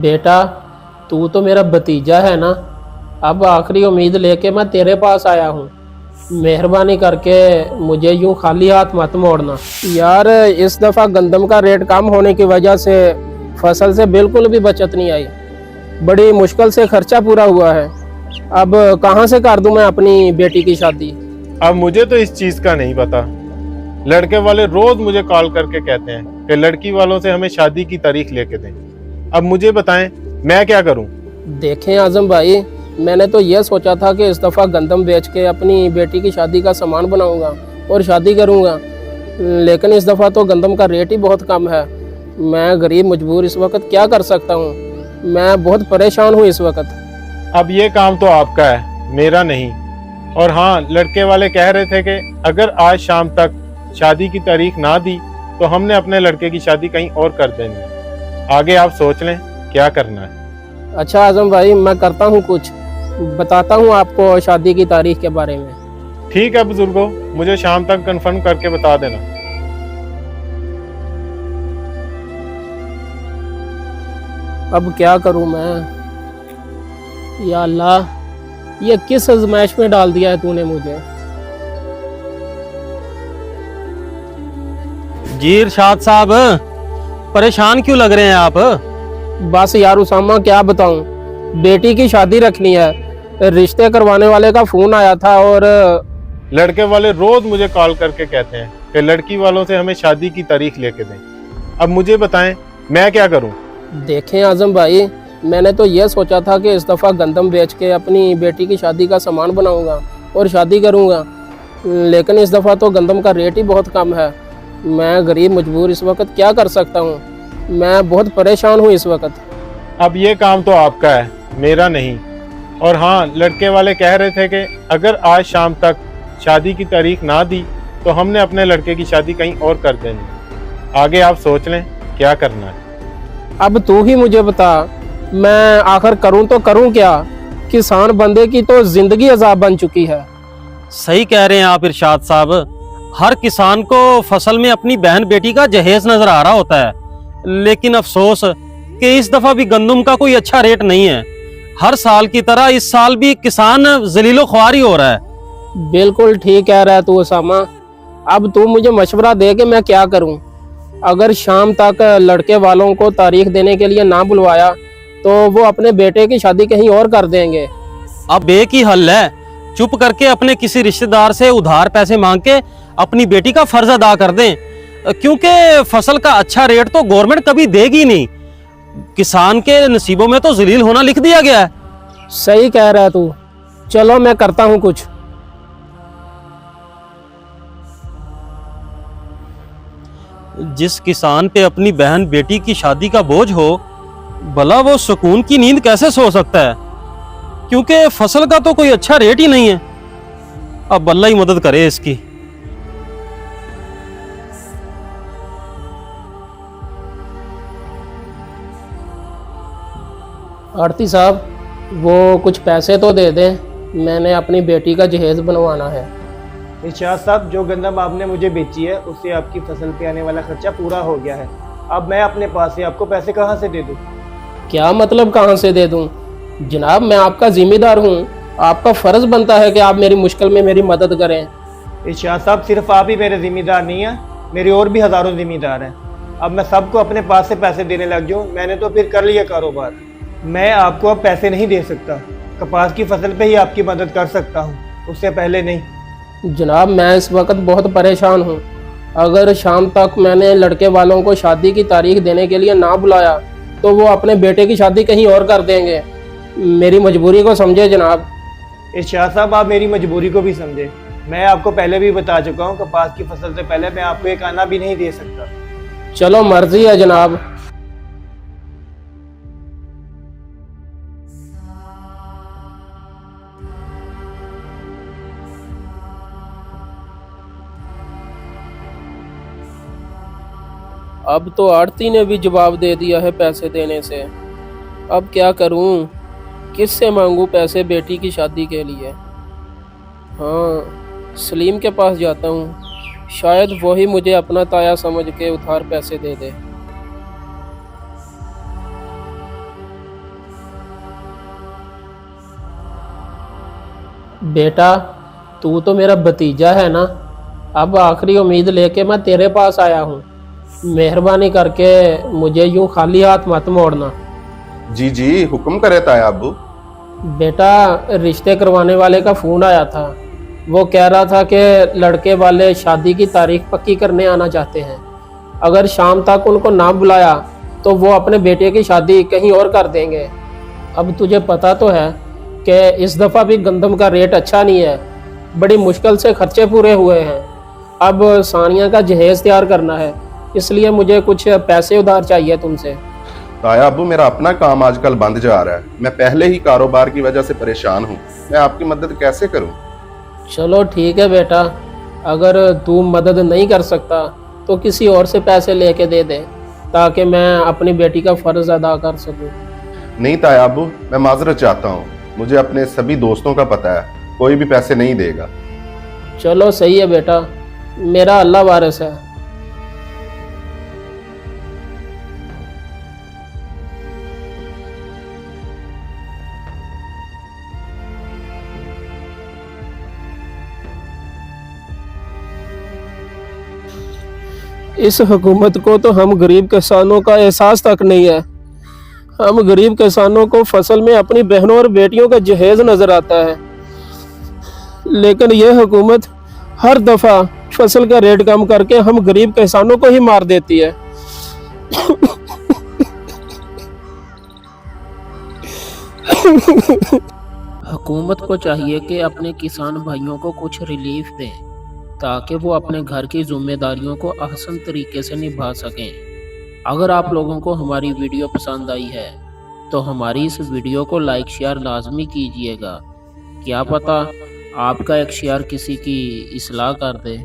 बेटा, तू तो मेरा भतीजा है ना। अब आखिरी उम्मीद लेके मैं तेरे पास आया हूँ। मेहरबानी करके मुझे यूं खाली हाथ मत मोड़ना। यार, इस दफ़ा गंदम का रेट कम होने की वजह से फसल से बिल्कुल भी बचत नहीं आई। बड़ी मुश्किल से खर्चा पूरा हुआ है। अब कहाँ से कर दूं मैं अपनी बेटी की शादी। अब मुझे तो इस चीज का नहीं पता। लड़के वाले रोज मुझे कॉल करके कहते हैं कि लड़की वालों से हमें शादी की तारीख लेके दें। अब मुझे बताएं, मैं क्या करूं? देखें आजम भाई, मैंने तो यह सोचा था कि इस दफ़ा गंदम बेच के अपनी बेटी की शादी का सामान बनाऊंगा और शादी करूंगा, लेकिन इस दफ़ा तो गंदम का रेट ही बहुत कम है। मैं गरीब मजबूर इस वक्त क्या कर सकता हूँ। मैं बहुत परेशान हूँ इस वक्त। अब ये काम तो आपका है, मेरा नहीं। और हाँ, लड़के वाले कह रहे थे कि अगर आज शाम तक शादी की तारीख ना दी तो हमने अपने लड़के की शादी कहीं और कर देनी है। आगे आप सोच लें क्या करना है। अच्छा आजम भाई, मैं करता हूँ कुछ, बताता हूँ आपको शादी की तारीख के बारे में। ठीक है बुजुर्गों, मुझे शाम तक कंफर्म करके बता देना। अब क्या करूँ मैं। या अल्लाह, ये किस आजमाइश में डाल दिया है तूने मुझे। जी इरशाद साहब, परेशान क्यों लग रहे हैं आप? बस यार उसामा, क्या बताऊं, बेटी की शादी रखनी है। रिश्ते करवाने वाले का फोन आया था और लड़के वाले रोज मुझे कॉल करके कहते हैं कि लड़की वालों से हमें शादी की तारीख लेके दें। अब मुझे बताएं, मैं क्या करूं? देखें आजम भाई, मैंने तो यह सोचा था कि इस दफ़ा गंदम बेच के अपनी बेटी की शादी का सामान बनाऊंगा और शादी करूंगा, लेकिन इस दफ़ा तो गंदम का रेट ही बहुत कम है। मैं गरीब मजबूर इस वक्त क्या कर सकता हूँ। मैं बहुत परेशान हूँ इस वक्त। अब ये काम तो आपका है, मेरा नहीं। और हाँ, लड़के वाले कह रहे थे कि अगर आज शाम तक शादी की तारीख ना दी तो हमने अपने लड़के की शादी कहीं और कर देनी है। आगे आप सोच लें क्या करना है। अब तू ही मुझे बता, मैं आखिर करूं तो करूं क्या। किसान बंदे की तो जिंदगी अजाब बन चुकी है। सही कह रहे हैं आप इरशाद साहब। हर किसान को फसल में अपनी बहन बेटी का जहेज नजर आ रहा होता है, लेकिन अफसोस कि इस दफा भी गंदम का कोई अच्छा रेट नहीं है। हर साल की तरह इस साल भी किसान जलीलो ख्वारी हो रहा है। बिल्कुल ठीक कह रहा है तू उसामा। अब तू मुझे मशवरा दे कि मैं क्या करूं। अगर शाम तक लड़के वालों को तारीख देने के लिए ना बुलवाया तो वो अपने बेटे की शादी कहीं और कर देंगे। अब एक ही हल है, चुप करके अपने किसी रिश्तेदार से उधार पैसे मांग के अपनी बेटी का फर्ज अदा कर दें, क्योंकि फसल का अच्छा रेट तो गवर्नमेंट कभी देगी नहीं। किसान के नसीबों में तो जलील होना लिख दिया गया है। सही कह रहा है तू। चलो मैं करता हूँ कुछ। जिस किसान पे अपनी बहन बेटी की शादी का बोझ हो, भला वो सुकून की नींद कैसे सो सकता है, क्योंकि फसल का तो कोई अच्छा रेट ही नहीं है। अब अल्लाह ही मदद करे इसकी। आरती साहब, वो कुछ पैसे तो दे दें, मैंने अपनी बेटी का जहेज बनवाना है। इरशाद साहब, जो गंदम आपने मुझे बेची है उससे आपकी फसल पे आने वाला खर्चा पूरा हो गया है। अब मैं अपने पास से आपको पैसे कहाँ से दे दूँ? क्या मतलब कहाँ से दे दूँ? जनाब, मैं आपका जिम्मेदार हूँ। आपका फ़र्ज़ बनता है कि आप मेरी मुश्किल में मेरी मदद करें। इरशाद साहब, सिर्फ आप ही मेरे जिम्मेदार नहीं हैं, मेरे और भी हज़ारों जिम्मेदार हैं। अब मैं सबको अपने पास से पैसे देने लग जाऊँ, मैंने तो फिर कर लिया कारोबार। मैं आपको अब पैसे नहीं दे सकता। कपास की फसल पे ही आपकी मदद कर सकता हूँ, उससे पहले नहीं। जनाब, मैं इस वक्त बहुत परेशान हूँ। अगर शाम तक मैंने लड़के वालों को शादी की तारीख देने के लिए ना बुलाया तो वो अपने बेटे की शादी कहीं और कर देंगे। मेरी मजबूरी को समझे जनाब। इरशाद साहब, आप मेरी मजबूरी को भी समझे। मैं आपको पहले भी बता चुका हूँ, कपास की फसल से पहले मैं आपको एक आना भी नहीं दे सकता। चलो, मर्जी है जनाब। अब तो आड़ती ने भी जवाब दे दिया है पैसे देने से। अब क्या करूं? किससे मांगूं पैसे बेटी की शादी के लिए? हाँ, सलीम के पास जाता हूँ, शायद वही मुझे अपना ताया समझ के उधार पैसे दे दे। बेटा तू तो मेरा भतीजा है ना, अब आखिरी उम्मीद लेके मैं तेरे पास आया हूँ। मेहरबानी करके मुझे यूं खाली हाथ मत मोड़ना। जी जी, हुक्म करे ताया अब्बू। बेटा रिश्ते करवाने वाले का फ़ोन आया था, वो कह रहा था कि लड़के वाले शादी की तारीख पक्की करने आना चाहते हैं। अगर शाम तक उनको ना बुलाया तो वो अपने बेटे की शादी कहीं और कर देंगे। अब तुझे पता तो है कि इस दफ़ा भी गंदम का रेट अच्छा नहीं है, बड़ी मुश्किल से खर्चे पूरे हुए हैं। अब सानिया का जहेज़ तैयार करना है, इसलिए मुझे कुछ पैसे उधार चाहिए तुमसे। ताया अब्बू, मेरा अपना काम आजकल बंद जा रहा है। मैं पहले ही कारोबार की वजह से परेशान हूँ। मैं आपकी मदद कैसे करूँ? चलो ठीक है बेटा, अगर तू मदद नहीं कर सकता तो किसी और से पैसे लेके दे दे, ताकि मैं अपनी बेटी का फ़र्ज़ अदा कर सकूँ। नहीं ताया अब्बू, मैं माजरत चाहता हूँ। मुझे अपने सभी दोस्तों का पता है, कोई भी पैसे नहीं देगा। चलो सही है बेटा, मेरा अल्लाह वारिस है। इस हुकूमत को तो हम गरीब किसानों का एहसास तक नहीं है। हम गरीब किसानों को फसल में अपनी बहनों और बेटियों का जहेज नजर आता है, लेकिन यह हुकूमत हर दफा फसल का रेट कम करके हम गरीब किसानों को ही मार देती है। हुकूमत को चाहिए कि अपने किसान भाइयों को कुछ रिलीफ दें, ताकि वो अपने घर की जिम्मेदारियों को आसान तरीके से निभा सकें। अगर आप लोगों को हमारी वीडियो पसंद आई है तो हमारी इस वीडियो को लाइक शेयर लाजमी कीजिएगा। क्या पता आपका एक शेयर किसी की इस्लाह कर दे।